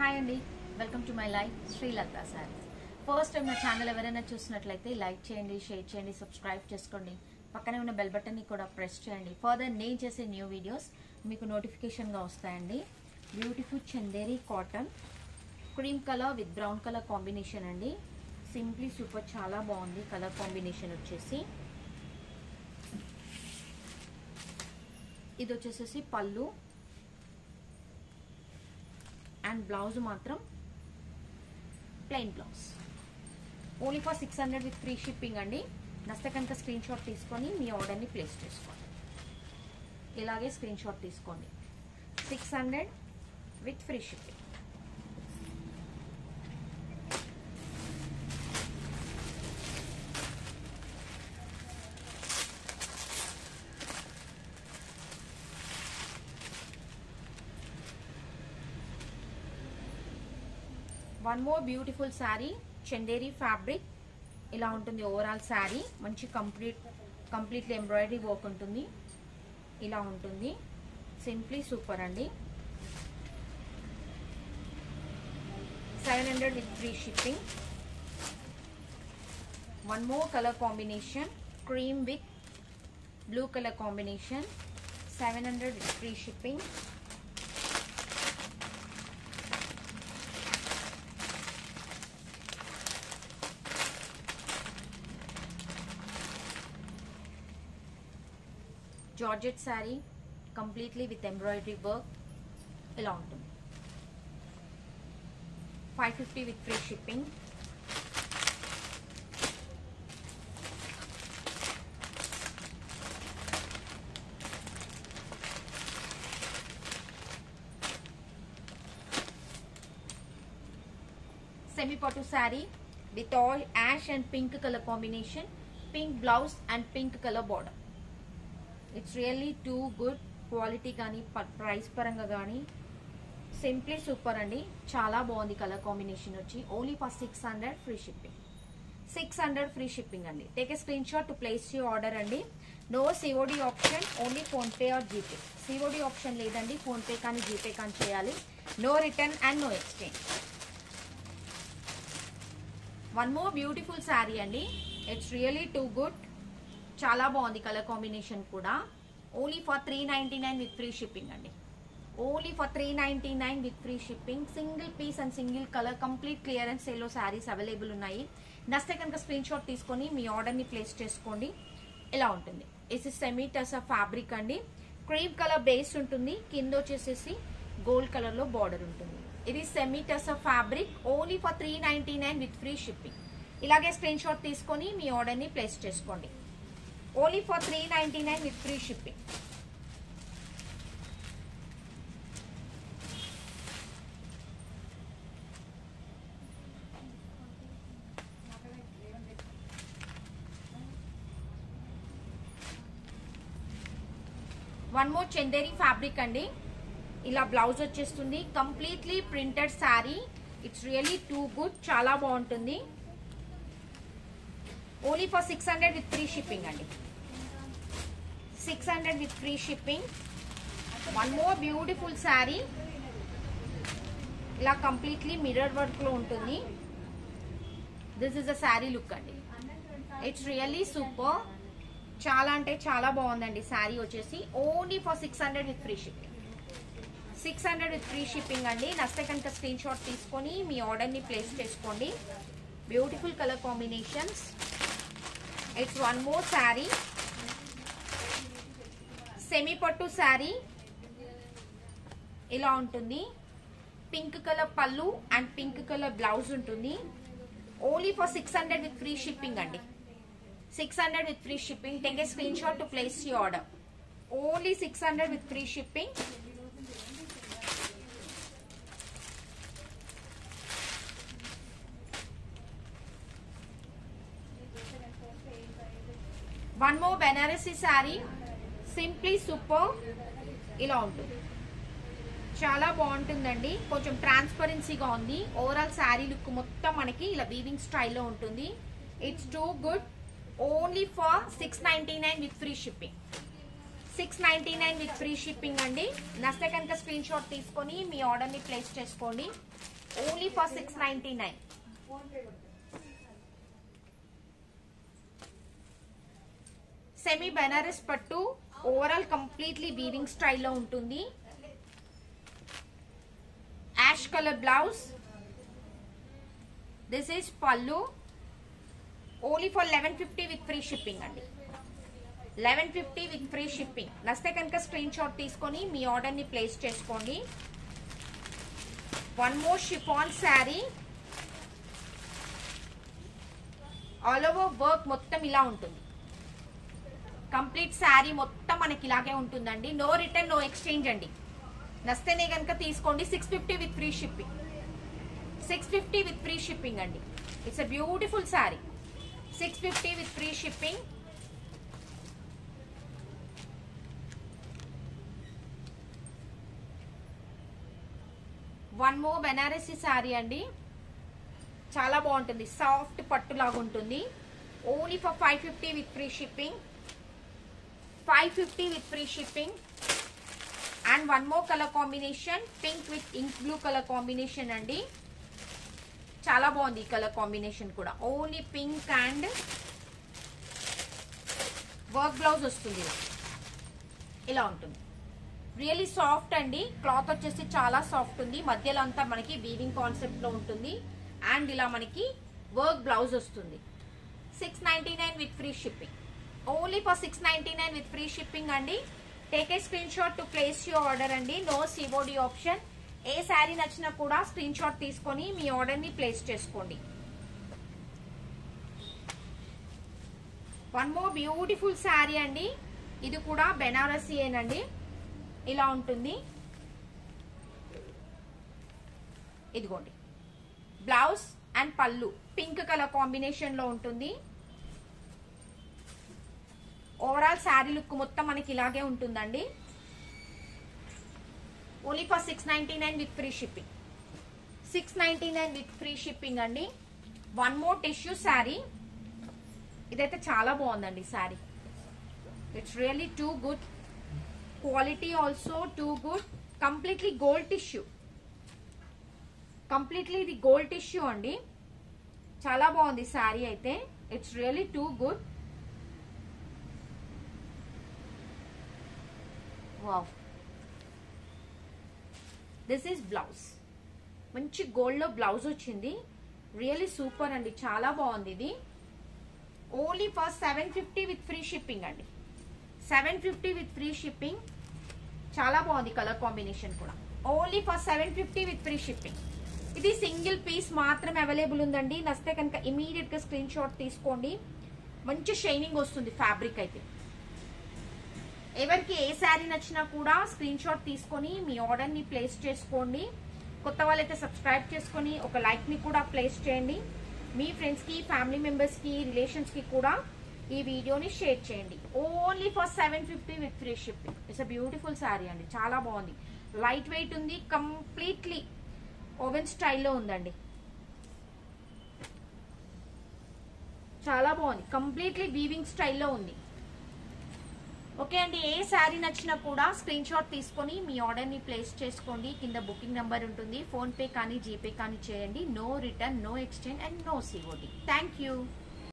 Hi అండి, welcome to my life Srilatha saris. First time నా channel ఎవరైనా చూసినట్లయితే లైక్ చేయండి, షేర్ చేయండి, సబ్స్క్రైబ్ చేసుకోండి. పక్కనే ఉన్న బెల్ బటన్ని కూడా ప్రెస్ చేయండి. ఫర్దర్ నేను చేసే న్యూ వీడియోస్ మీకు నోటిఫికేషన్గా వస్తాయండి. Beautiful Chanderi cotton cream colour with brown colour combination అండి. సింప్లీ సూపర్, చాలా బాగుంది కలర్ కాంబినేషన్ వచ్చేసి. ఇది వచ్చేసేసి పళ్ళు అండ్ బ్లౌజ్ మాత్రం plain blouse. Only for 600 with free shipping అండి. నచ్చితే కనుక స్క్రీన్ షాట్ తీసుకొని మీ ఆర్డర్ని ప్లేస్ చేసుకోండి. ఇలాగే స్క్రీన్ షాట్ తీసుకోండి. 600 with free shipping. One more beautiful sari, Chanderi fabric. ఇలా ఉంటుంది ఓవరాల్ శారీ. మంచి కంప్లీట్లీ ఎంబ్రాయిడరీ వర్క్ ఉంటుంది. ఇలా ఉంటుంది. సింప్లీ సూపర్ అండి. 700 with free shipping. One more colour combination, cream with blue colour combination. 700 with free shipping. Georgette sari completely with embroidery work. ఇలా ఉంటుంది. 550 with free shipping. Semi పట్టు sari with all ash and pink colour combination. Pink blouse and pink colour border. It's really too good. Quality కానీ price పరంగా కానీ simply super అండి. చాలా బాగుంది colour combination వచ్చి. Only for 600 free shipping. 600 free shipping అండి. Take a screenshot to place your order అండి. No COD option, only PhonePe or GPay. COD option లేదండి. ఫోన్పే కానీ జీపే కానీ చేయాలి. No return and no exchange. One more beautiful sari అండి. It's really too good. చాలా బాగుంది colour combination కూడా. Only for 399 with free shipping అండి. Only for 399 with free shipping. Single piece and single colour complete clearance సేల్లో saris available ఉన్నాయి. నచ్చితే కనుక screenshot తీసుకొని మీ ఆర్డర్ని ప్లేస్ చేసుకోండి. ఇలా ఉంటుంది. ఇది సెమీ టసా ఫ్యాబ్రిక్ అండి. క్రీమ్ కలర్ బేస్ ఉంటుంది. కింద వచ్చేసేసి గోల్డ్ కలర్ లో బార్డర్ ఉంటుంది. ఇది semi టసా fabric. Only for 399 with free shipping. ఇలాగే స్క్రీన్ షాట్ తీసుకొని మీ ఆర్డర్ని ప్లేస్ చేసుకోండి. Only for 399 with free shipping. One more Chanderi fabric అండి. ఇలా బ్లౌజ్ వచ్చేస్తుంది. Completely printed sari. It's really too good. చాలా బాగుంటుంది. Only for 600 with free shipping అండి. 600 with free shipping. One more beautiful sari. ఇలా కంప్లీట్లీ మిర్రర్ వర్క్ లో ఉంటుంది. This is the sari look అండి. It's really super. చాలా అంటే చాలా బాగుందండి శారీ వచ్చేసి. Only for 600 with free shipping. 600 with free shipping అండి. నచ్చితే కనుక స్క్రీన్ షాట్ తీసుకొని మీ ఆర్డర్ని ప్లేస్ చేసుకోండి. Beautiful colour combinations. It's one more sari. Semi పట్టు శారీ. ఇలా ఉంటుంది. పింక్ కలర్ పళ్ళు అండ్ పింక్ కలర్ బ్లౌజ్ ఉంటుంది. Only for 600 with free shipping అండి. 600 with free shipping. Take a screenshot to place your order. Only 600 with free shipping. One more Banarasi sari. Simply super. ఇలా ఉంటుంది. చాలా బాగుంటుందండి. కొంచెం ట్రాన్స్పరెన్సీగా ఉంది. ఓవరాల్ శారీ లుక్ మొత్తం మనకి ఇలా వీవింగ్ స్టైల్లో ఉంటుంది. It's too good. Only for 699 with free shipping. 699 with free shipping అండి. నచ్చితే కనుక స్క్రీన్ షాట్ తీసుకొని మీ ఆర్డర్ ని ప్లేస్ చేసుకోండి. Only for 699. సెమీ బెనారస్ పట్టు, ఓవరాల్ కంప్లీట్లీ వీవింగ్ స్టైల్లో ఉంటుంది. Ash colour blouse. This is pallu. Only for 1150 with free shipping అండి. 1150 విత్ ఫ్రీ షిప్పింగ్. నస్తే కనుక స్క్రీన్ షాట్ తీసుకొని మీ ఆర్డర్ ని ప్లేస్ చేసుకోండి. One more chiffon sari. All over work మొత్తం ఇలా ఉంటుంది. కంప్లీట్ శారీ మొత్తం మనకి ఇలాగే ఉంటుందండి. నో రిటర్న్, నో ఎక్స్చేంజ్ అండి. నస్తేనే కనుక తీసుకోండి. 650 with free shipping. 650 with free shipping అండి. It's a beautiful sari. 650 with free shipping. One more Banarasi sari అండి. చాలా బాగుంటుంది. సాఫ్ట్ పట్టు లాగా ఉంటుంది. Only for 550 with free shipping. 550 with free shipping. And one more colour combination, pink with ink blue colour combination అండి. చాలా బాగుంది ఈ కలర్ కాంబినేషన్ కూడా. Only pink and work blouse వస్తుంది. ఇలా ఉంటుంది. రియలీ సాఫ్ట్ అండి. క్లాత్ వచ్చేసి చాలా సాఫ్ట్ ఉంది. మధ్యలో అంతా మనకి వీవింగ్ కాన్సెప్ట్ లో ఉంటుంది. అండ్ ఇలా మనకి వర్క్ బ్లౌజ్ వస్తుంది. 699 with free shipping. Only for 699 with free shipping అండి. Take a screenshot to place your order అండి. No COD option. ఏ శారీ నచ్చినా కూడా స్క్రీన్ షాట్ తీసుకొని మీ ఆర్డర్ ని ప్లేస్ చేసుకోండి. వన్ మోర్ బ్యూటిఫుల్ శారీ అండి. ఇది కూడా బెనారసీ ఏనండి. ఇలా ఉంటుంది. ఇదిగోండి blouse and pallu pink colour combination లో ఉంటుంది. ఓవరాల్ శారీ లుక్ మొత్తం మనకి ఇలాగే ఉంటుందండి. Only for 699 with free shipping. 699 with free shipping అండి. One more tissue sari. ఇదైతే చాలా బాగుందండి sari. It's really too good. Quality also too good. Completely gold tissue. Completely ఇది గోల్డ్ టిష్యూ అండి. చాలా బాగుంది శారీ అయితే. It's really too good. Wow. This is blouse. మంచి గోల్డ్ లో బ్లౌజ్ వచ్చింది. రియల్లీ సూపర్ అండి. చాలా బాగుంది ఇది. Only for 750 with free shipping అండి. 750 విత్ ఫ్రీ షిప్పింగ్. చాలా బాగుంది కలర్ కాంబినేషన్ కూడా. Only for 750 with free shipping. ఇది సింగిల్ పీస్ మాత్రమే అవైలబుల్ ఉందండి. నస్తే కనుక ఇమీడియట్ గా స్క్రీన్ షాట్ తీసుకోండి. మంచి షైనింగ్ వస్తుంది ఫ్యాబ్రిక్ అయితే. ఎవరికి ఏ శారీ నచ్చినా కూడా స్క్రీన్ షాట్ తీసుకొని మీ ఆర్డర్ ని ప్లేస్ చేసుకోండి. కొత్త వాళ్ళైతే సబ్స్క్రైబ్ చేసుకొని ఒక లైక్ ని కూడా ప్లేస్ చేయండి. మీ ఫ్రెండ్స్ కి, ఫ్యామిలీ మెంబర్స్ కి, రిలేషన్స్ కి కూడా ఈ వీడియోని షేర్ చేయండి. Only for 750 with free shipping. It's a beautiful sari అండి. చాలా బాగుంది. లైట్ వెయిట్ ఉంది. కంప్లీట్లీ ఓవెన్ స్టైల్లో ఉందండి. చాలా బాగుంది. కంప్లీట్లీ వీవింగ్ స్టైల్లో ఉంది. ఓకే అండి. ఏ శారీ నచ్చినా కూడా స్క్రీన్ షాట్ తీసుకొని మీ ఆర్డర్ ని ప్లేస్ చేసుకోండి. కింద బుకింగ్ నెంబర్ ఉంటుంది. ఫోన్ పే కానీ జీపే కానీ చేయండి. No return, no exchange and no COD. Thank you.